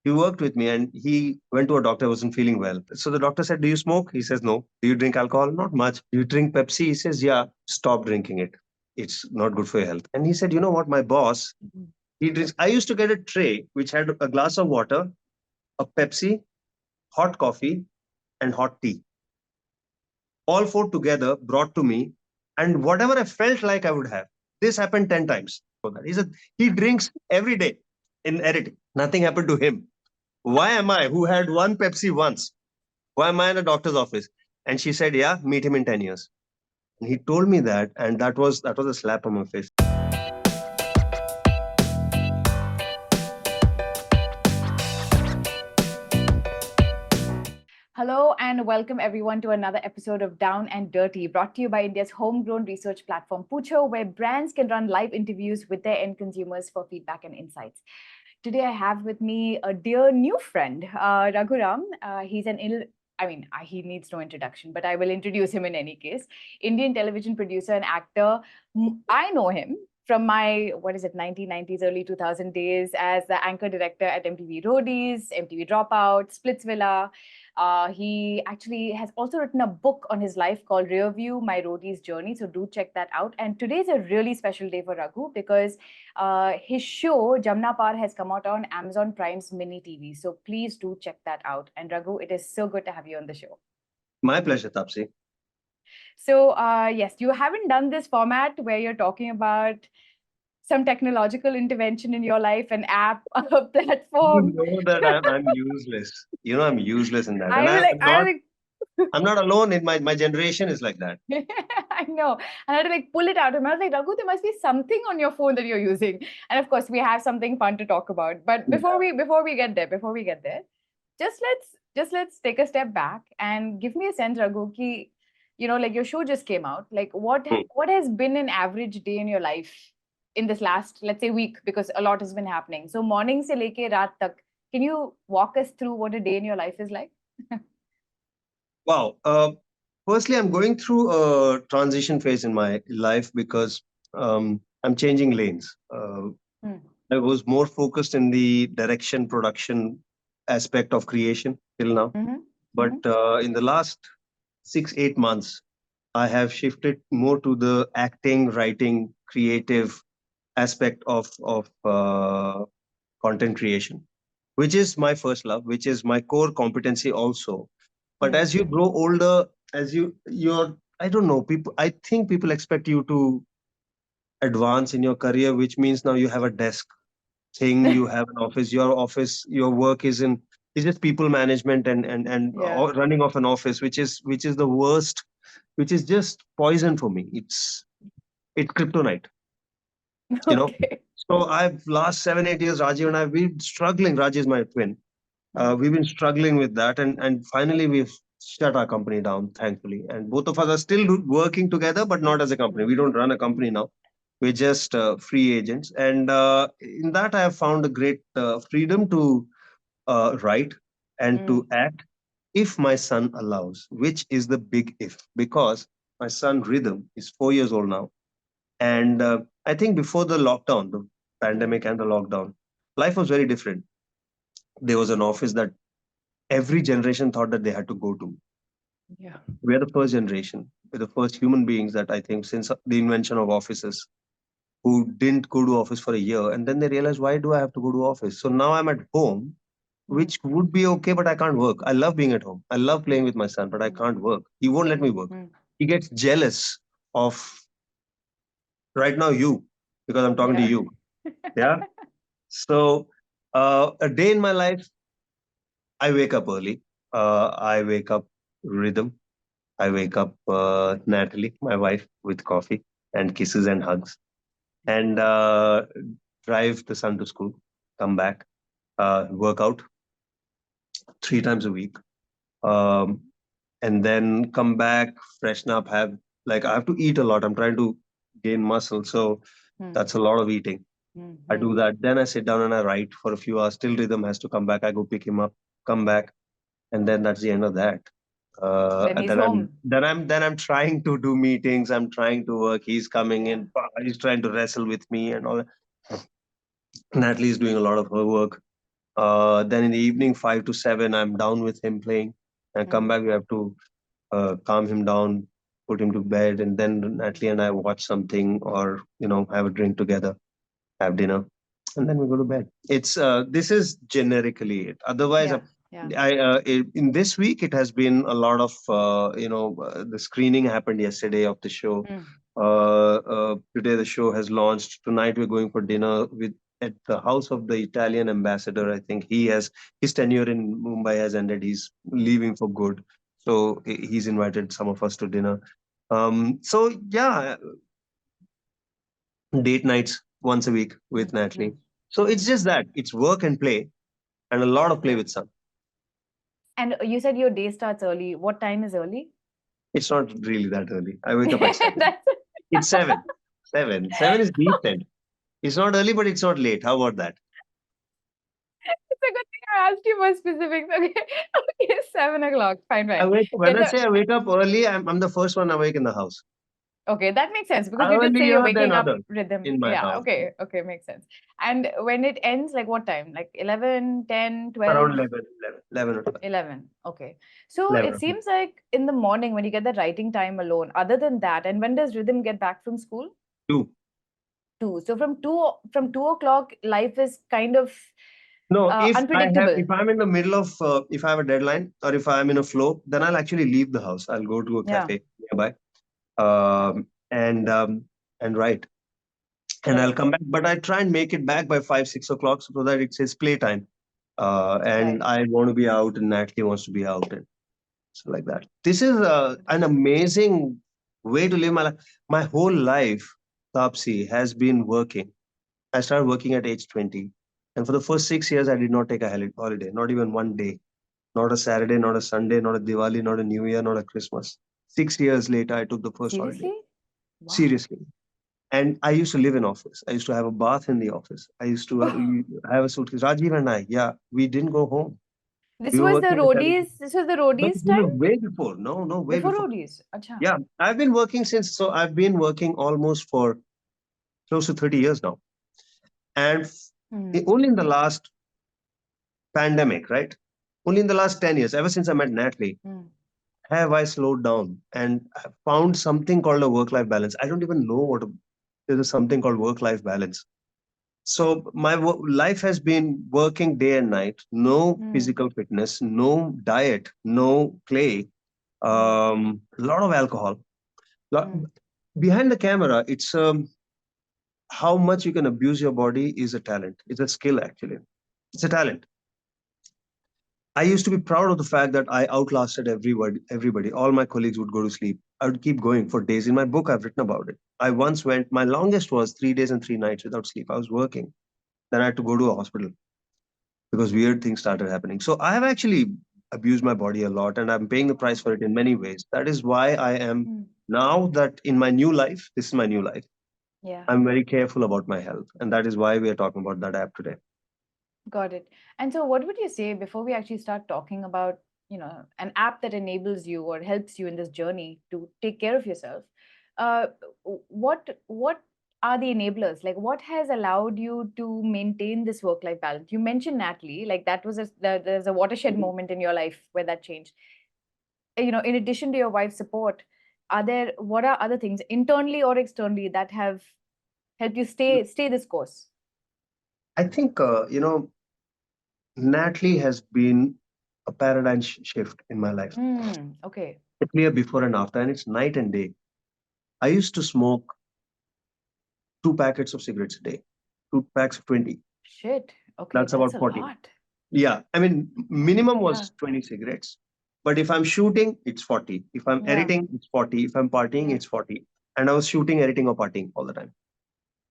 He worked with me and he went to a doctor, wasn't feeling well. So the doctor said, "Do you smoke?" He says, "No." "Do you drink alcohol?" "Not much." "Do you drink Pepsi?" He says, "Yeah." "Stop drinking it. It's not good for your health." And he said, "You know what? My boss, he drinks." I used to get a tray which had a glass of water, a Pepsi, hot coffee, and hot tea. All four together brought to me, and whatever I felt like I would have. This happened 10 times. He said he drinks every day in editing. Nothing happened to him. Why am I, who had one Pepsi once? Why am I in a doctor's office? And she said, "Yeah, meet him in 10 years." And he told me that, and that was a slap on my face. Hello and welcome everyone to another episode of Down and Dirty, brought to you by India's homegrown research platform Poocho, where brands can run live interviews with their end consumers for feedback and insights. Today I have with me a dear new friend, Raghu Ram. He's an he needs no introduction, but I will introduce him in any case. Indian television producer and actor. I know him from my, 1990s, early 2000 days as the anchor director at MTV Roadies, MTV Dropout, Splitsvilla. He actually has also written a book on his life called Rearview, My Roadies Journey. So do check that out. And today's a really special day for Raghu because his show, Jamna Par, has come out on Amazon Prime's Mini TV. So please do check that out. And Raghu, it is so good to have you on the show. My pleasure, Tapsi. So, yes, you haven't done this format where you're talking about some technological intervention in your life, an app, a You platform. know that I'm useless. You know I'm useless in that. And I will like, I like, I'm not alone in my generation is like that. I know. And I had to like pull it out. And I was like, Raghu, there must be something on your phone that you're using. And of course, we have something fun to talk about. But before we get there, just let's take a step back and give me a sense, Raghu, ki, like your show just came out. Like Hmm. what has been an average day in your life in this last, let's say, week, because a lot has been happening. So morning se leke raat tak, can you walk us through what a day in your life is like? Wow. Firstly, I'm going through a transition phase in my life because I'm changing lanes. Hmm. I was more focused in the direction production aspect of creation till now. Mm-hmm. But Mm-hmm. in the last 6, 8 months, I have shifted more to the acting, writing, creative aspect of content creation, which is my first love, which is my core competency also. But Hmm. as you grow older, as you're, I don't know, people, I think people expect you to advance in your career, which means now you have a desk thing, you have an office, your work is just people management and Yeah. running of an office, which is the worst, which is just poison for me. It's kryptonite, you know. Okay. So I've last 7, 8 years, Rajiv and I've been struggling. Raji is my twin. Hmm. We've been struggling with that, and finally we've shut our company down, thankfully. And both of us are still working together, but not as a company. We don't run a company now. We're just free agents, and in that I have found a great freedom to write and Hmm. to act if my son allows, which is the big if, because my son Rhythm is 4 years old now, and I think before the lockdown, the Hmm. pandemic and the lockdown, life was very different. There was an office that every generation thought that they had to go to. Yeah. We are the first generation. We're the first human beings that I think since the invention of offices who didn't go to office for a year and then they realized, why do I have to go to office? So now I'm at home, Hmm. which would be okay, but I can't work. I love being at home. I love playing with my son, but I Hmm. can't work. He won't let me work. Hmm. He gets jealous of right now you because I'm talking to Yeah. you. Yeah. So a day in my life, I wake up early. I wake up Rhythm. I wake up Natalie, my wife, with coffee and kisses and hugs, and drive the son to school, come back, work out 3 times a week, um, and then come back, freshen up, have like I have to eat a lot. I'm trying to gain muscle, so Hmm. that's a lot of eating. Hmm. I Hmm. do that. Then I sit down and I write for a few hours. Still, Rhythm has to come back. I go pick him up, come back, and then that's the end of that. Then And he's then I'm home. then I'm then I'm trying to do meetings. I'm trying to work. He's coming Yeah. in. He's trying to wrestle with me and all that. Natalie is doing a lot of her work. Then in the evening, 5 to 7, I'm down with him playing. And come back, we have to calm him down, put him to bed, and then Natalie and I watch something or have a drink together, have dinner, and then we go to bed. It's this is generically it. Otherwise, Yeah, yeah. in this week it has been a lot of the screening happened yesterday of the show. Mm. Today the show has launched. Tonight we're going for dinner with at the house of the Italian ambassador. I think his tenure in Mumbai has ended. He's leaving for good, so he's invited some of us to dinner. So yeah, date nights once a week with Natalie. Mm. So it's just that it's work and play and a lot of play Yeah. with son. And you said your day starts early. What time is early? It's not really that early. I wake up at 7. That's It's 7. 7. 7 is decent. It's not early, but it's not late. How about that? it's a good thing I asked you for specifics. Okay. Okay, 7 o'clock. Fine, fine. When Yeah, I say I wake up early, I'm the first one awake in the house. okay, that makes sense because you did say you're Earlier than waking up others rhythm. in my Yeah, house. okay, okay, makes sense. And when it ends, like what time? Like 11, 10, Around 12, 11 or 12. 11. Okay. So 11 it o'clock. seems like in the morning when you get the writing time alone, other than that, and when does Rhythm get back from school? 2. 2. So from 2 o'clock, life is kind of No, unpredictable. if I'm in the middle of if I have a deadline or if I'm in a flow, then I'll actually leave the house. I'll go to a Yeah, cafe nearby, yeah, um, and um, and write, and I'll correct. come back. But I try and make it back by 5, 6 o'clock so that it says playtime. And Right. I want to be out, and Natalie wants to be out, and so like that. This is an amazing way to live my life. My whole life, Tapsi, has been working. I started working at age 20. And for the first 6 years, I did not take a holiday, not even one day. Not a Saturday, not a Sunday, not a Diwali, not a New Year, not a Christmas. 6 years later, I took the first holiday. Seriously? Wow. Seriously. And I used to live in office. I used to have a bath in the office. I used to have a suitcase. Rajiv and I, yeah, we didn't go home. This We were was the working at 7. roadies. This was the No, roadies this time is way before. No, no, way before before. roadies. Acha. Yeah, I've been working almost for close to 30 years now. And Hmm. only in the last pandemic, right? Only in the last 10 years, ever since I met Natalie, Hmm. have I slowed down and found something called a work-life balance. I don't even know there's something called work-life balance. So my life has been working day and night, no Hmm. physical fitness, no diet, no play, Hmm. a lot of alcohol. Lo- Hmm. Behind the camera, it's how much you can abuse your body is a talent. It's a skill, actually. It's a talent. I used to be proud of the fact that I outlasted everybody. Everybody, all my colleagues would go to sleep. I would keep going for days. In my book, I've written about it. I once went. My longest was 3 days and 3 nights without sleep. I was working. Then I had to go to a hospital because weird things started happening. So I have actually abused my body a lot, and I'm paying the price for it in many ways. That is why I am Hmm. now that in my new life. This is my new life. Yeah. I'm very careful about my health, and that is why we are talking about that app today. Got it. And so, what would you say before we actually start talking about, an app that enables you or helps you in this journey to take care of yourself? Uh, what are the enablers? Like, what has allowed you to maintain this work-life balance? You mentioned Natalie, like that was there's a watershed Mhm. moment in your life where that changed. In addition to your wife's support, what are other things internally or externally that have helped you stay this course? I think Natalie has been a paradigm shift in my life. Hmm. Okay. A clear before and after, and it's night and day. I used to smoke 2 packets of cigarettes a day, 2 packs of 20. Shit. Okay, That's that's about a 40. lot. Yeah, I mean, minimum Yeah. was 20 cigarettes. But if I'm shooting, it's 40. If I'm Yeah. editing, it's 40. If I'm partying, Yeah. it's 40. And I was shooting, editing, or partying all the time.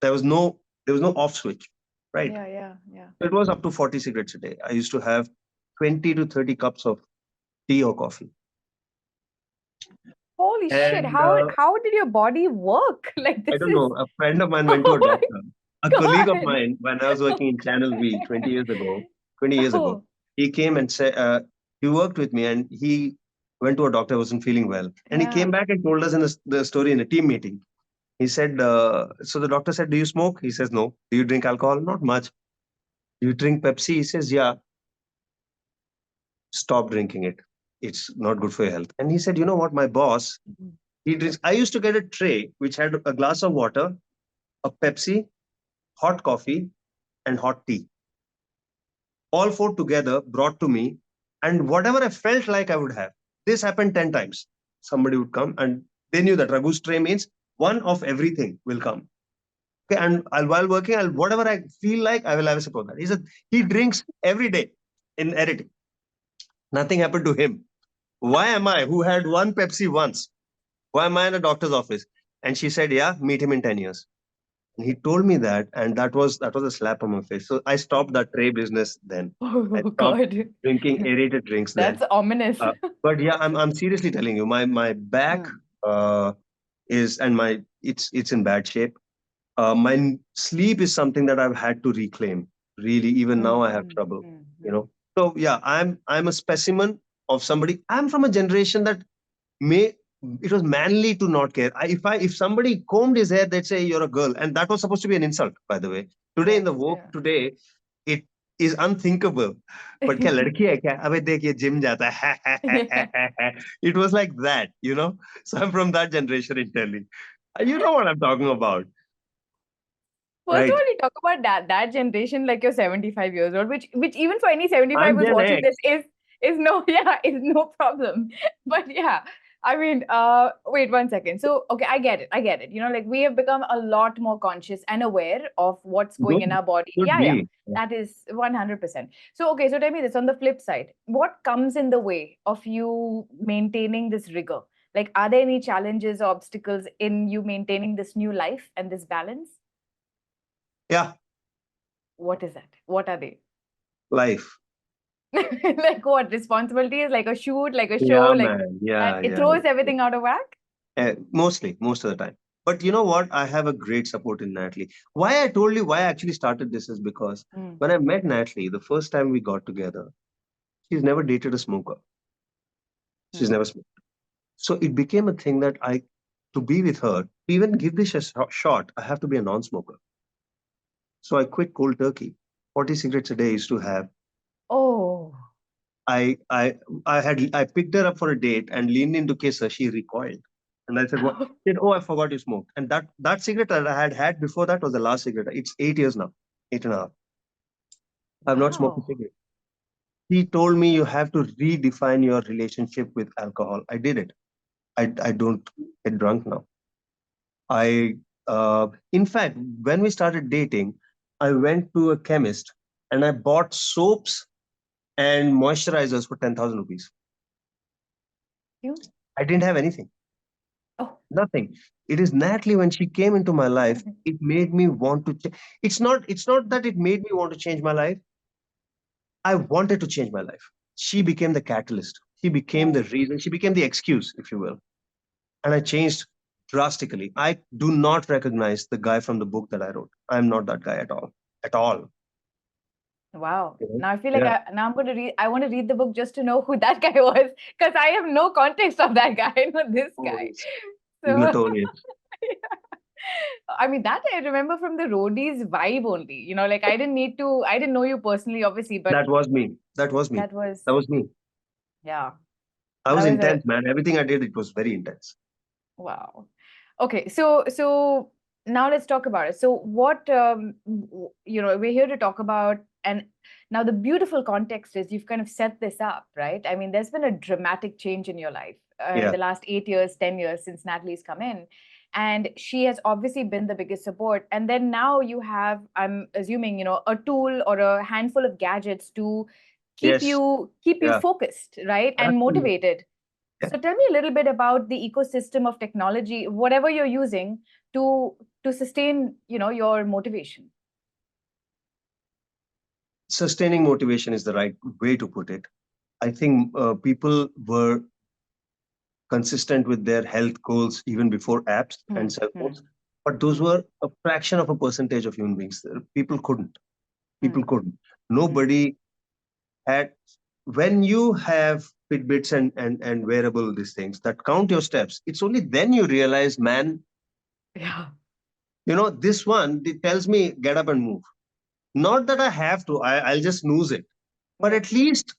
There was no there was no off switch, right? Yeah. Yeah. Yeah. It was up to 40 cigarettes a day. I used to have 20 to 30 cups of tea or coffee. Holy shit. And How did your body work? Like I this don't is know, a friend of mine went to oh a my doctor. A colleague of god. mine, when I was working in Channel V 20 years ago, Oh, he came and said, he worked with me and he went to a doctor, wasn't feeling well. And he came yeah. back and told us in the story in a team meeting. He said, so the doctor said, do you smoke? He says, no. Do you drink alcohol? Not much. Do you drink Pepsi? He says, yeah, stop drinking it. It's not good for your health. And he said, you know what? My boss, Mhm. he drinks. I used to get a tray which had a glass of water, a Pepsi, hot coffee, and hot tea. All four together brought to me, and whatever I felt like I would have. This happened 10 times. Somebody would come, and they knew that Raghu's tray means one of everything will come. Okay, and while working, whatever I feel like, I will have a sip of that. He said he drinks every day in editing. Nothing happened to him. Why am I, who had one Pepsi once? Why am I in a doctor's office? And she said, yeah, meet him in 10 years. And he told me that, and that was a slap on my face. So I stopped that tray business then. I Oh stopped God. drinking aerated drinks then. That's ominous. But yeah, I'm seriously telling you, my back Hmm. uh, is and my it's in bad shape. My sleep is something that I've had to reclaim. Really, even Hmm, now I have hmm, trouble. hmm, You hmm. know. So yeah, I'm a specimen of somebody. I'm from a generation that may it was manly to not care. If somebody combed his hair, they'd say you're a girl, and that was supposed to be an insult, by the way. Today in the Yes, work yeah. today, it is unthinkable. But क्या लड़की है क्या? अबे देख ये gym जाता Yeah. है. It was like that, you know. So I'm from that generation in Delhi. You know what I'm talking about, First of right? all, you talk about that generation like you're 75 years old, which even for any 75 I'm who's Gen watching X. this is no yeah is no problem. But yeah, I mean, wait 1 second. So okay, I get it. I get it. You know, like we have become a lot more conscious and aware of what's going in Good, our body. should Yeah, yeah, be. that is 100%. So okay, so tell me this on the flip side, what comes in the way of you maintaining this rigor? Like, are there any challenges or obstacles in you maintaining this new life and this balance? Yeah, What is that? What are they? life. Like what? Responsibilities, like a shoot, like a show, Yeah, like man. that Yeah, it yeah. throws everything out of whack? Mostly, most of the time. But you know what? I have a great support in Natalie. Why I told you why I actually started this is because Mm, when I met Natalie, the first time we got together, she's never dated a smoker. She's mm. never smoked. So it became a thing that to be with her, to even give this a shot, I have to be a non-smoker. So I quit cold turkey. 40 cigarettes a day I used to have. Oh, I I I picked her up for a date and leaned in to kiss her. She recoiled. And I said, what? She said, oh, I forgot you smoked. And that cigarette that I had had before that was the last cigarette. It's 8 years now, 8.5. I've not smoked a wow. cigarette. He told me you have to redefine your relationship with alcohol. I did it. I don't get drunk now. In fact, when we started dating, I went to a chemist and I bought soaps and moisturizers for 10,000 rupees. You? I didn't have anything. Oh. Nothing. It is Natalie when she came into my life, it made me want to change. It's not that it made me want to change my life. I wanted to change my life. She became the catalyst. She became the Mm. reason. She became the excuse, if you will. And I changed drastically. I do not recognize the guy from the book that I wrote. I'm not that guy at all. At all. Wow. You know? Now I feel like Yeah. now I'm going to read. I want to read the book just to know who that guy was because I have no context of that guy. I know this Oh, guy. he's So notorious. I mean, that I remember from the roadies vibe only. You know, like I didn't know you personally, obviously, but That was me. That was me. that was, That was me. yeah, I that was was a, intense, man. Everything I did, it was very intense. wow. Okay, so now let's talk about it. So what you know, we're here to talk about, and now the beautiful context is you've kind of set this up, right? I mean, there's been a dramatic change in your life in Yeah. the last 8 years, 10 years since Natalie's come in, and she has obviously been the biggest support. And then now you have, I'm assuming, you know, a tool or a handful of gadgets to Yes. keep you Yeah. focused, right, and Absolutely. motivated. Yeah. So tell me a little bit about the ecosystem of technology, whatever you're using to sustain, you know, your motivation. Sustaining motivation is the right way to put it. I think people were consistent with their health goals even before apps Hmm, and cell hmm, phones, but those hmm, were a fraction of a percentage of human beings. People couldn't. People hmm, couldn't. hmm. Nobody had. When you have Fitbits and wearable these things that count your steps, it's only then you realize, man, Yeah. this one it tells me get up and move. Not that I have to, I'll just snooze it. But Yeah. at least,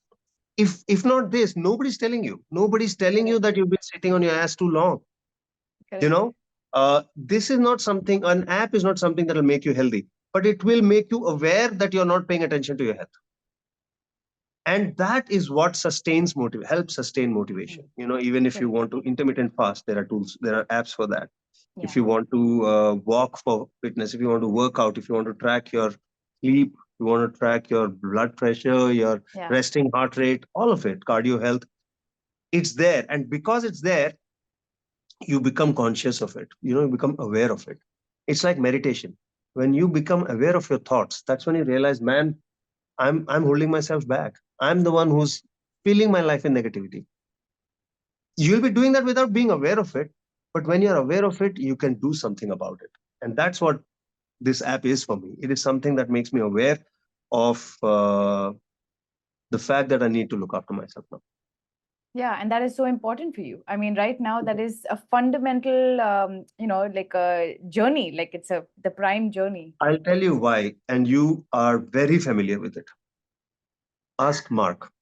if not this, nobody's telling you. Nobody's telling you Correct. that you've been sitting on your ass too long. You Correct. know, this is not something, an app is not something that will make you healthy, but it will make you aware that you're not paying attention to your health. And that is what sustains helps sustain motivation. Mm. Even if you Correct. want to intermittent fast, there are tools, there are apps for that. If Yeah. you want to walk for fitness, if you want to work out, if you want to track your sleep, you want to track your blood pressure, your Yeah. resting heart rate, all of it, cardio health, it's there. And because it's there, you become conscious of it. You become aware of it. It's like meditation. When you become aware of your thoughts, that's when you realize, man, I'm holding myself back. I'm the one who's filling my life in negativity. You'll be doing that without being aware of it, but when you're aware of it, you can do something about it. And that's what this app is for me. It is something that makes me aware of the fact that I need to look after myself now. Yeah, and that is so important for you. I mean, right now, that is a fundamental, like a journey. Like it's the prime journey. I'll tell you why, and you are very familiar with it. Ask Mark.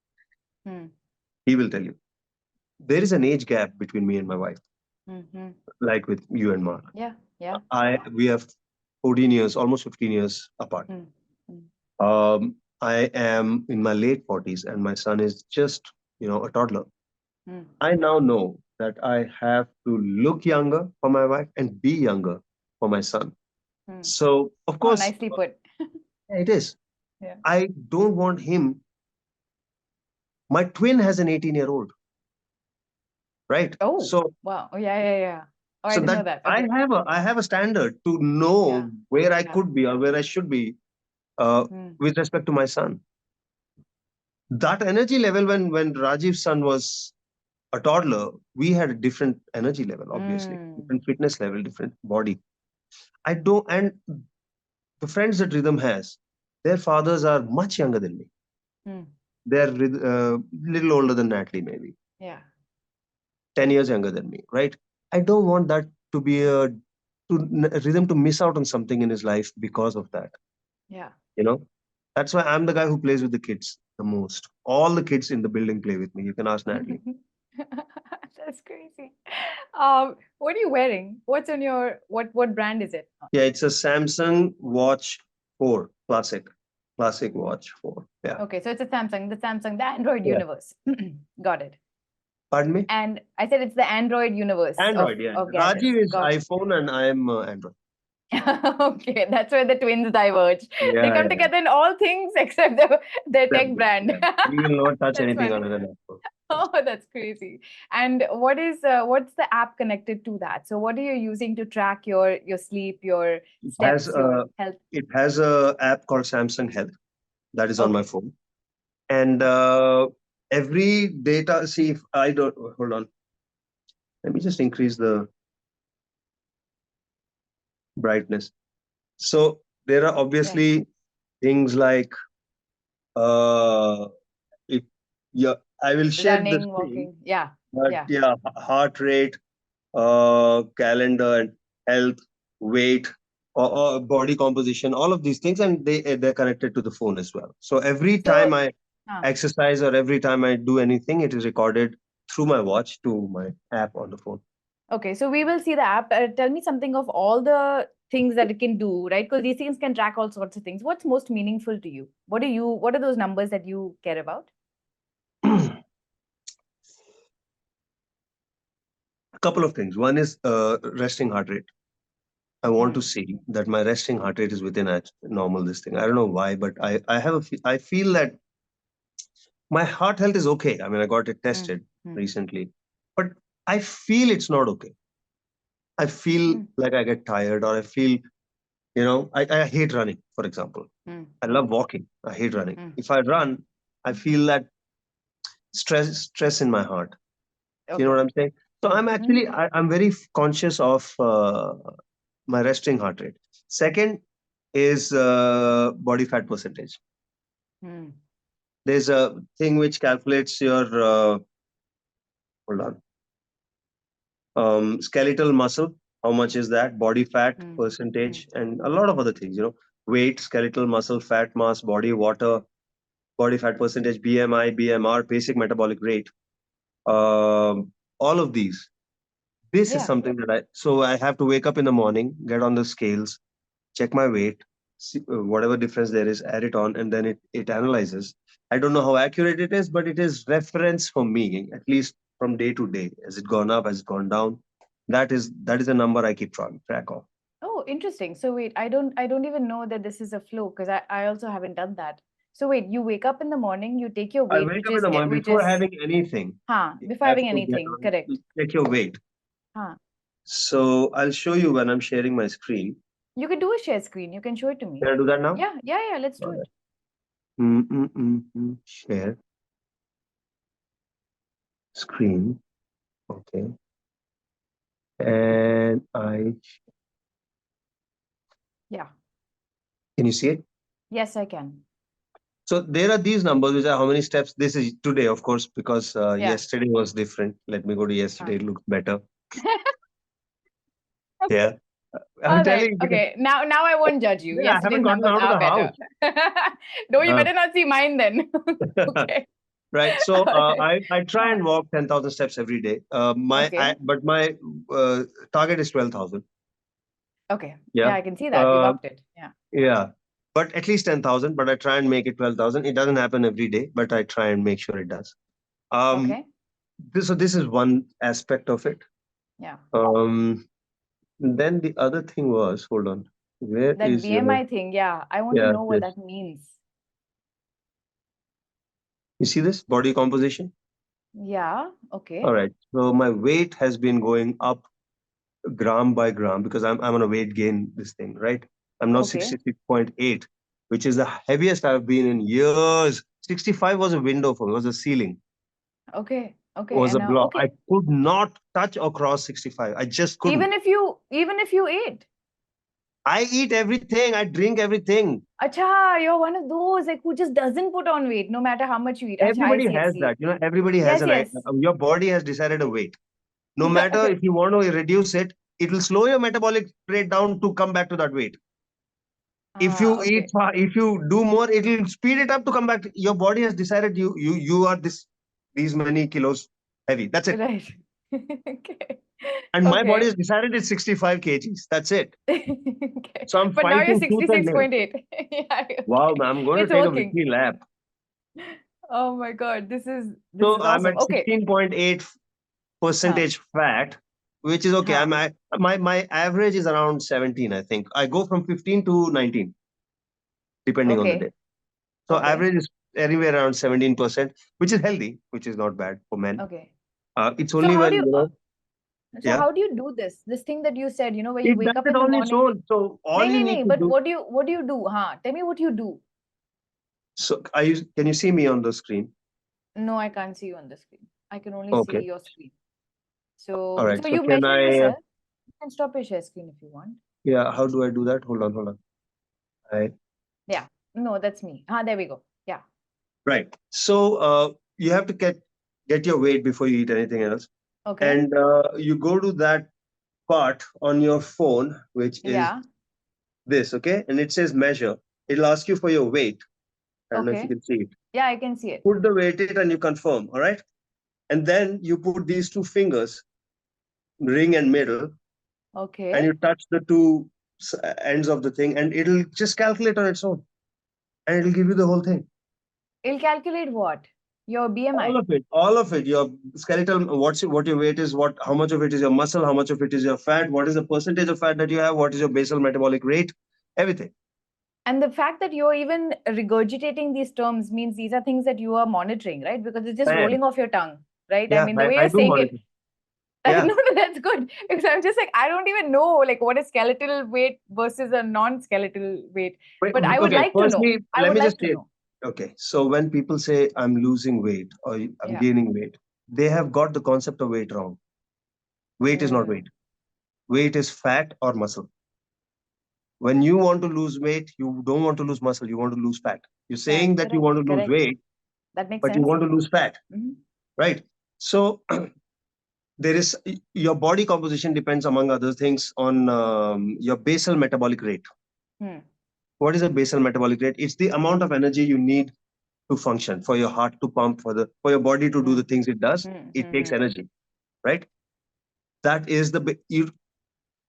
Hmm. He will tell you. There is an age gap between me and my wife, Mm-hmm. like with you and Mark. Yeah. Yeah. We have 14 years, almost 15 years apart. Mm. Mm. I am in my late 40s and my son is just, a toddler. Mm. I now know that I have to look younger for my wife and be younger for my son. Mm. So, of Oh, course, nicely put. it is. Yeah. I don't want him. My twin has an 18-year-old, right? Oh, So, wow. Oh, yeah, yeah, yeah. Oh, I so didn't that know that. Okay. I have a standard to Yeah. know where I Yeah. could be or where I should be Mm. with respect to my son. That energy level when Rajiv's son was a toddler, we had a different energy level, obviously, Mm. different fitness level, different body. I don't, and the friends that Rhythm has, their fathers are much younger than me. Mm. They're little older than Natalie, maybe Yeah. 10 years younger than me, right? I don't want that to be Rhythm to miss out on something in his life because of that. Yeah. You know, that's why I'm the guy who plays with the kids the most. All the kids in the building play with me. You can ask Natalie. That's crazy. What are you wearing? What's on your what brand is it? Yeah, it's a Samsung Watch 4 classic Watch 4. Yeah. Okay, so it's a Samsung, the Android Yeah. universe. Got it. Pardon me? And I said it's the Android universe of Android, yeah. of gadgets. Rajiv is Got iPhone and I'm Android. Okay, that's where the twins diverge. They Yeah, come yeah. together in all things except their That's tech it. brand. Yeah. We will not touch That's anything funny. other than Apple. Oh, that's crazy. And what's the app connected to that? So what are you using to track your sleep, your It has steps, your health? a app called Samsung Health that is on my Okay. phone. And Okay. every data, see if I don't hold on. Let me just increase the brightness. So there are Yeah. obviously things like uh if yeah, I will share the Running, screen, walking. Yeah. but Yeah. yeah, heart rate, calendar, and health, weight, or body composition, all of these things, and they're connected to the phone as well. So every So, time I uh, exercise or every time I do anything, it is recorded through my watch to my app on the phone. okay. So we will see the app. Tell me something of all the things that it can do, right? Because these things can track all sorts of things. What's most meaningful to you? What are those numbers that you care about? A couple of things. One is resting heart rate. I want to Hmm. see that my resting heart rate is within a normal this thing. I don't know why, but I feel that my heart health is okay. I mean, I got it Hmm. tested Hmm. recently, but I feel it's not okay. I feel Hmm. like I get tired, or I feel, I hate running, for example. Hmm. I love walking. I hate running. Hmm. If I run, I feel that stress in my heart. You know what Okay. I'm saying? So Hmm. Hmm. I'm very conscious of my resting heart rate. Second is body fat percentage. Hmm. There's a thing which calculates your hold on skeletal muscle. How much is that? Body fat Hmm. Hmm. percentage, and a lot of other things. weight, skeletal, muscle, fat, mass, body, water, body fat percentage, BMI, BMR, basic metabolic rate. All of these. This is Yeah. something that so I have to wake up in the morning, get on the scales, check my weight, see, whatever difference there is, add it on, and then it analyzes. I don't know how accurate it is, but it is reference for me, at least from day to day. Has it gone up? Has it gone down? That is a number I keep track of. Oh, interesting. So wait, I don't even know that this is a flow because I also haven't done that. So wait, you wake up in the morning, you take your I weight, wake up in the morning which before is having anything. You before have having to get anything, on, correct. check your weight. Huh. So I'll show you when I'm sharing my screen. You can do a share screen. You can show it to me. Can I do that now? Yeah, let's do All it. right. Share screen. Okay. And Yeah. can you see it? Yes, I can. So there are these numbers, which are how many steps. This is today, of course, because Yeah. yesterday was different. Let me go to yesterday. Huh. It looks better. Yeah. I'm All right. telling you. Okay. Now I won't judge you. Yeah, I haven't Yesterday's gotten numbers out of are the better. house. No, you Uh, better not see mine then. Okay. right. So All right. I try Huh. and walk 10,000 steps every day. Okay. But my target is 12,000. Okay. Yeah. Yeah, I can see that. You've Uh, upped it. Yeah. yeah. But at least 10,000. But I try and make it 12,000. It doesn't happen every day, but I try and make sure it does. Okay. So this is one aspect of it. Yeah. Um, then the other thing was, hold on, where That is your, BMI thing. Yeah. I want to yeah, know what this. that means. You see this body composition? Yeah. Okay. All right. So my weight has been going up gram by gram because I'm on a weight gain this thing, right? I'm now Okay. 66.8, which is the heaviest I've been in years. 65 was a window for me, was a ceiling, Okay. Okay. was And a now, block. I okay. could not touch or cross 65. I just couldn't. Even if you ate. I eat everything. I drink everything. Acha, you're one of those like who just doesn't put on weight no matter how much you eat. Acha, I Everybody see, I has see. that. Everybody has Yes, an, yes. your body has decided a weight. No Yeah, matter if correct. you want to reduce it, it will slow your metabolic rate down to come back to that weight. If you eat, Okay. if you do more, it will speed it up to come back. Your body has decided you are these many kilos heavy. That's it. Right. Okay. And my body Okay. has decided it's 65 kgs. That's it. Okay. So I'm But now you're fighting tooth and nail. 66.8. Yeah, Wow, okay. man, I'm going to It's take a working. victory lap. Oh my God. This So is I'm awesome. at Okay. 16.8 Huh. percentage fat, which is okay. Huh. My average is around 17, I think. I go from 15 to 19, depending on the day. Okay. So Okay. average is anywhere around 17%, which is healthy, which is not bad for men. Okay. It's So only how when, do you so yeah, how do you do this? This thing that you said, where you it wake does up it in the on its morning. own. So all No, you no, need no. to But do. what do you do? Huh? Tell me what you do. So can you see me on the screen? No, I can't see you on the screen. I can only see Okay. your screen. All So right. so So you can measured I, yourself. You can stop your share screen if you want. yeah, how do I do that? Hold on, hold on. I, Yeah. No, that's me. There we go. Yeah. right. So you have to get your weight before you eat anything else. Okay. And you go to that part on your phone, which is Yeah. this, okay? And it says measure. It'll ask you for your weight. I don't know if you Okay. can see it. Yeah, I can see it. Put the weight it and you confirm, all right? And then you put these two fingers, ring and middle, and Okay. you touch the two ends of the thing, and it'll just calculate on its own, and it'll give you the whole thing. It'll calculate what? Your All BMI. of it, all of it. Your skeletal, what your weight is, how much of it is your muscle, how much of it is your fat, what is the percentage of fat that you have, what is your basal metabolic rate, everything. And the fact that you're even regurgitating these terms means these are things that you are monitoring, right? Because it's just I am. rolling off your tongue, right? I Yeah, mean, the way I you're do saying it, monitor. Yeah. no, no, that's good. Because I'm just like, I don't even know like what is skeletal weight versus a non-skeletal weight. Wait, But I would okay, like to know. firstly, I let would me just like to say, know. okay, so when people say I'm losing weight or I'm Yeah. gaining weight, they have got the concept of weight wrong. Weight is not weight. Mm, Weight is fat or muscle. When you want to lose weight, you don't want to lose muscle, you want to lose fat. You're saying correct, that you correct, want to lose correct. weight, That makes but you sense. want to lose fat, Hmm. right? So there is your body composition depends, among other things, on your basal metabolic rate. Hmm. What is a basal metabolic rate? It's the amount of energy you need to function, for your heart to pump, for your body to do the things it does. It takes energy, right? That is you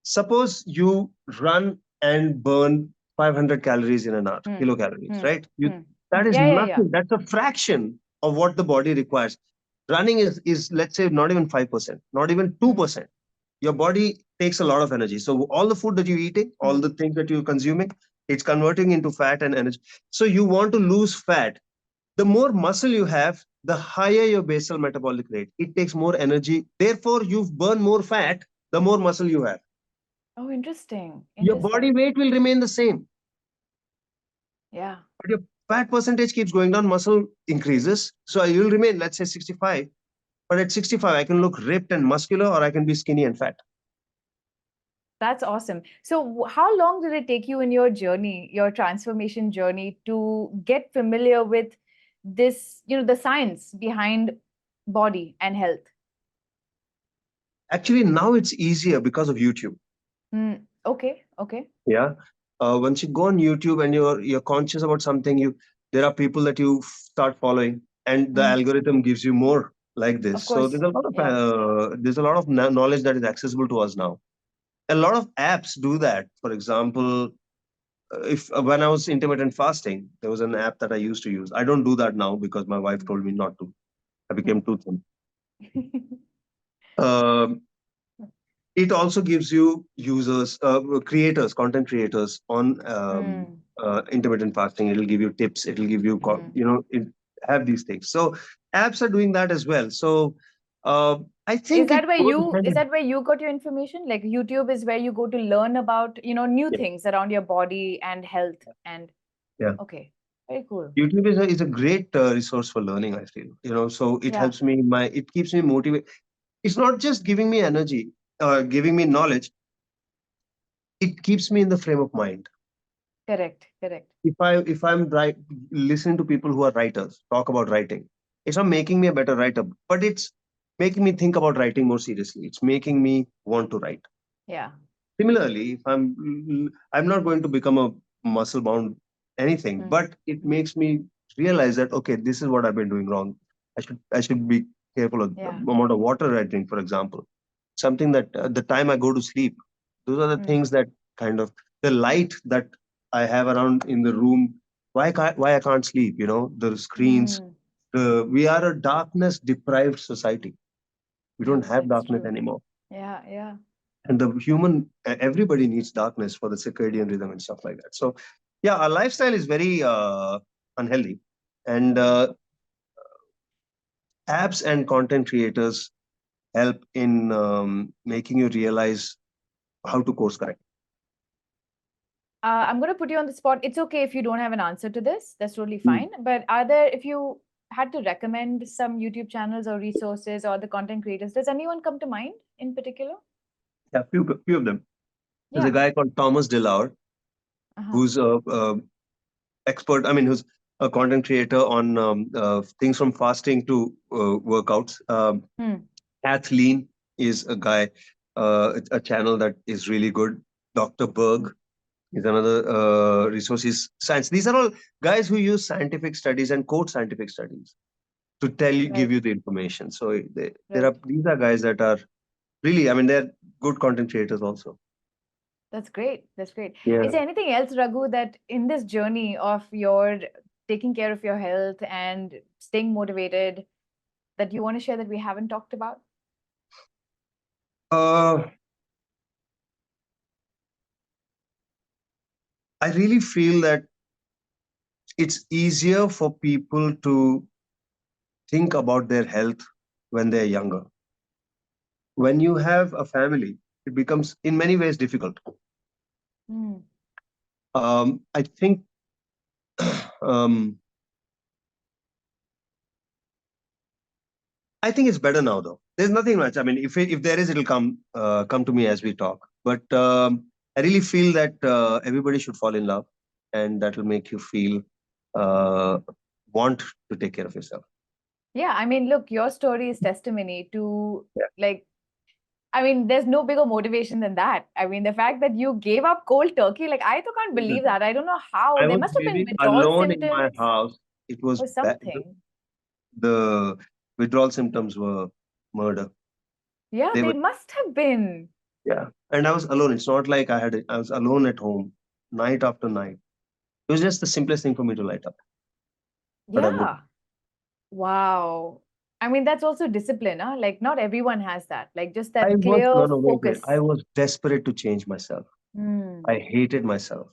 suppose you run and burn 500 calories in an hour, kilocalories, right? That is Yeah. nothing. That's a fraction of what the body requires. Running is let's say not even 5%, not even 2%. Your body takes a lot of energy. So all the food that you're eating, all the things that you're consuming, it's converting into fat and energy. So you want to lose fat. The more muscle you have, the higher your basal metabolic rate. It takes more energy. Therefore, you burn more fat, the more muscle you have. Oh, interesting. Your body weight will remain the same. Yeah. But your fat percentage keeps going down, muscle increases. So you'll remain, let's say 65. But at 65, I can look ripped and muscular, or I can be skinny and fat. That's awesome. So how long did it take you in your journey, your transformation journey, to get familiar with this, the science behind body and health? Actually, now it's easier because of YouTube. Okay. Yeah. Once you go on YouTube and you're conscious about something, there are people that you start following, and the algorithm gives you more like this. Of So course. there's a lot of knowledge that is accessible to us now. A lot of apps do that. For example, if when I was intermittent fasting, there was an app that I used to use. I don't do that now because my wife told me not to. I became too thin. Um, it also gives you creators, content creators on intermittent fasting. It'll give you tips. It'll give you, have these things. So apps are doing that as well. So I Is think that it where goes you hand is in- that where you got your information? Like YouTube is where you go to learn about, new Yeah. things around your body and health and Yeah. okay. Very cool. YouTube is a great resource for learning, I feel. So it Yeah. helps me, it keeps me motivated. It's not just giving me energy, giving me knowledge. It keeps me in the frame of mind. Correct. If I'm listening to people who are writers talk about writing, it's not making me a better writer, but it's making me think about writing more seriously. It's making me want to write. Yeah. Similarly, if I'm not going to become a muscle bound anything, but it makes me realize that okay, this is what I've been doing wrong. I should be careful of the Yeah. amount of water I drink, for example. Something that the time I go to sleep, those are the things that kind of the light that I have around in the room. Why I can't sleep? The screens. We are a darkness deprived society. We don't have That's darkness true. anymore. Yeah. And everybody needs darkness for the circadian rhythm and stuff like that. So yeah, our lifestyle is very unhealthy, and apps and content creators help in making you realize how to course correct. I'm going to put you on the spot. It's okay if you don't have an answer to this. That's totally fine. But if you had to recommend some YouTube channels or resources or the content creators, does anyone come to mind in particular? Yeah, few of them. There's a Yeah. guy called Thomas DeLauer, who's a expert. I mean, who's a content creator on things from fasting to workouts. Kathleen is a guy, a channel that is really good. Dr. Berg is another resource. Is science. These are all guys who use scientific studies and quote scientific studies to give Right. you the information. So these are guys that are really, I mean, they're good content creators also. That's great. Yeah. Is there anything else, Raghu, that in this journey of your taking care of your health and staying motivated that you want to share that we haven't talked about? I really feel that it's easier for people to think about their health when they're younger. When you have a family, it becomes in many ways difficult. I think um, I think it's better now, though. There's nothing much. I mean, if there is, it'll come to me as we talk. But I really feel that everybody should fall in love, and that will make you feel uh, want to take care of yourself. Yeah, I mean, look, your story is testimony to Yeah. like I mean, there's no bigger motivation than that. I mean, the fact that you gave up cold turkey, like I too can't believe that. I don't know how. I There was must have been living withdrawal alone in my symptoms house. It was or something. the withdrawal symptoms were murder. Yeah, They they were, must have been. yeah. And I was alone. It's not like I was alone at home night after night. It was just the simplest thing for me to light up. But I would. Yeah. Wow. I mean, that's also discipline, huh? Like, not everyone has that. Like, just I that was, clear no, no, wait. focus. I was desperate to change myself. Hmm. I hated myself.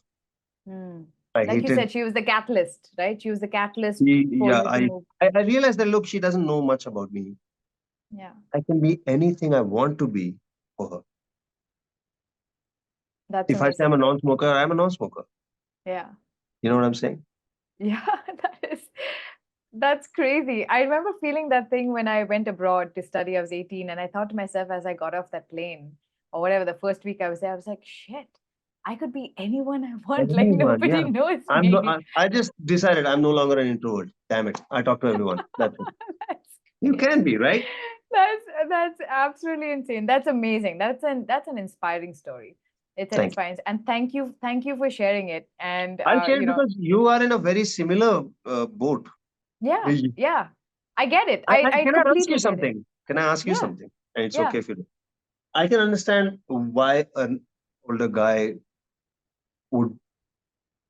Hmm. I Like you hated, said, she was the catalyst, right? She was the catalyst for yeah, you to move. I realized that, look, she doesn't know much about me. Yeah, I can be anything I want to be for her. that's If I say I'm a amazing. non-smoker, I'm a non-smoker. Yeah. You know what I'm saying? Yeah, that's crazy. I remember feeling that thing when I went abroad to study. I was 18, and I thought to myself as I got off that plane or whatever, the first week I was there, I was like, shit, I could be anyone I want. Like Anyone, nobody yeah. knows I'm no, me. I just decided I'm no longer an introvert. Damn it. I talk to everyone. That's it. That's You great. can be, right? That's absolutely insane. That's amazing. That's an inspiring story. It's an Thank you. inspiring, and thank you for sharing it. And I'll share it because you are in a very similar boat. yeah, You- yeah, I get it. I Can I ask you completely get it. something? Can I ask you Yeah, something? And it's yeah. okay if you do. I can understand why an older guy would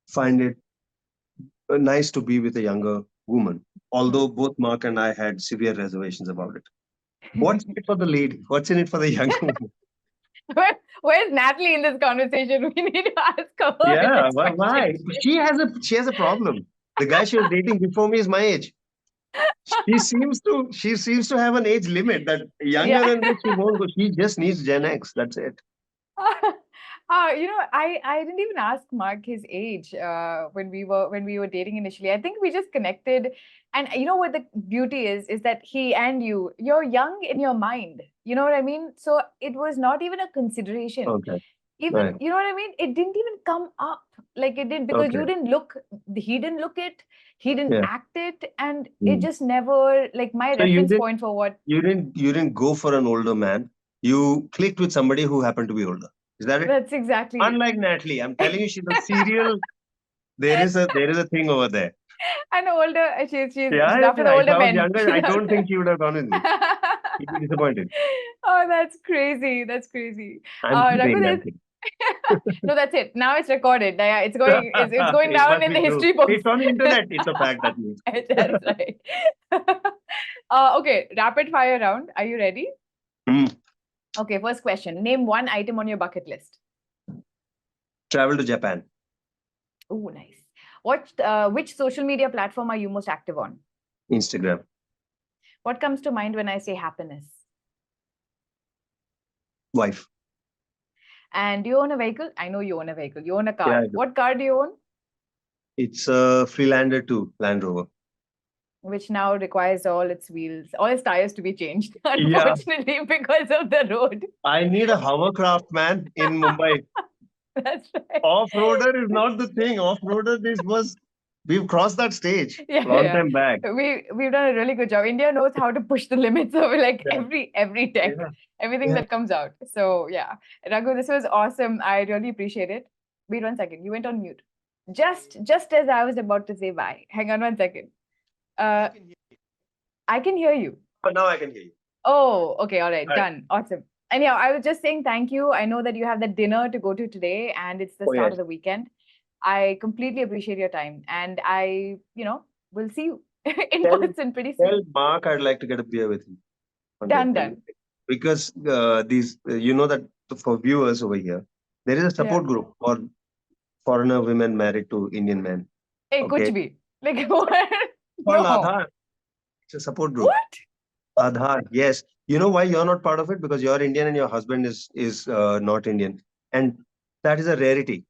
find it nice to be with a younger woman, Hmm. although both Mark and I had severe reservations about it. What's in it for the lady? What's in it for the younger woman? Where's Natalie in this conversation? We need to ask her Yeah, this why? question. She has a problem. The guy she was dating before me is my age. She seems to have an age limit that younger Yeah. than this she won't go. She just needs Gen X. That's it. I didn't even ask Mark his age when we were dating initially. I think we just connected, and you know what the beauty is that he and you're young in your mind. You know what I mean? So it was not even a consideration. Okay. Even Right. you know what I mean? It didn't even come up like it did because Okay. you didn't look. He didn't look it. He didn't Yeah. act it, and it Mm. just never like my So you reference didn't point for what. you didn't go for an older man. You clicked with somebody who happened to be older. Is that it? That's exactly. Unlike Natalie, I'm telling you, she's a serial. There is a thing over there. And older, she's Yeah, after the yeah. If older I was men. younger, She's I don't after. think she would have gone with me. She'd be disappointed. Oh, that's crazy. That's crazy. I'm Raghu, kidding. I'm kidding. no, that's it. Now it's recorded. Yeah, it's going It down must in be the true. history books. It's on the internet. It's a fact that means. That's right. Okay, rapid fire round. Are you ready? Hmm. Okay, first question. Name one item on your bucket list. Travel to Japan. Oh, nice. Which social media platform are you most active on? Instagram. What comes to mind when I say happiness? Wife. And do you own a vehicle? I know you own a vehicle. You own a Yeah, car. I do. What car do you own? It's a Freelander 2 Land Rover. Which now requires all its wheels, all its tires to be changed, Yeah. unfortunately, because of the road. I need a hovercraft, man, in Mumbai. That's right. Off-roader is not the thing. Off-roader we've crossed that stage Yeah, long yeah. time back. We've done a really good job. India knows how to push the limits of like Yeah. every tech, Yeah. everything Yeah. that comes out. So yeah, Raghu, this was awesome. I really appreciate it. Wait 1 second. You went on mute. Just as I was about to say bye. Hang on 1 second. Uh, I can hear you. But now I can hear you. Oh, okay. All right. All right. Done. Awesome. Anyhow, I was just saying thank you. I know that you have the dinner to go to today and it's the Oh, start yes. of the weekend. I completely appreciate your time and will see you in Tell, person pretty tell soon. Mark I'd like to get a beer with him. One day. Done. Because that for viewers over here, there is a Yeah. support group for foreigner women married to Indian men. Hey, Okay. kuch bhi. Like what? Called No. Aadhaar. It's a support group. What? Aadhaar. Yes. You know why you're not part of it? Because you're Indian and your husband is not Indian. And that is a rarity.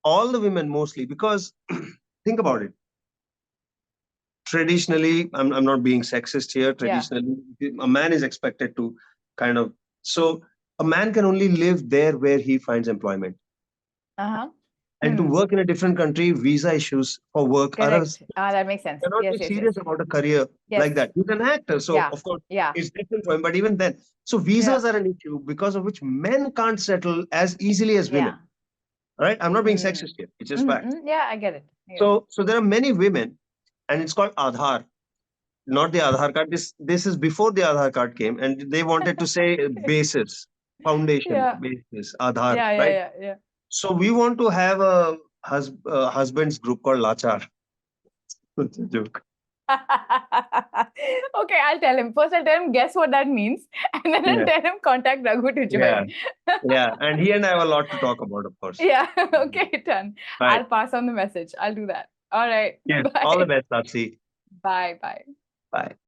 All the women mostly, because think about it. Traditionally, I'm not being sexist here. Yeah. Traditionally, a man is expected to kind of, so a man can only live there where he finds employment. Uh-huh. And to work in a different country, visa issues for work. Correct. That makes sense. Cannot Yes, be yes, serious yes. about a career like that. He's an actor, so Yeah. of course Yeah. it's different for him. But even then, so visas are an issue because of which men can't settle as easily as women. Right? I'm not being sexist here. It's just fact. Yeah, I get it. So there are many women, and it's called Aadhaar, not the Aadhaar card. This is before the Aadhaar card came, and they wanted to say basis, foundation, basis, Aadhaar, right? Yeah. So we want to have a husband's group called Lachar. It's a joke. Okay, I'll tell him. First, I'll tell him guess what that means, and then I'll tell him contact Raghu to join. Yeah. And he and I have a lot to talk about, of course. Yeah. Okay, done. Right. I'll pass on the message. I'll do that. All right. Yes. Bye. All the best, Tapsi. Bye. Bye. Bye.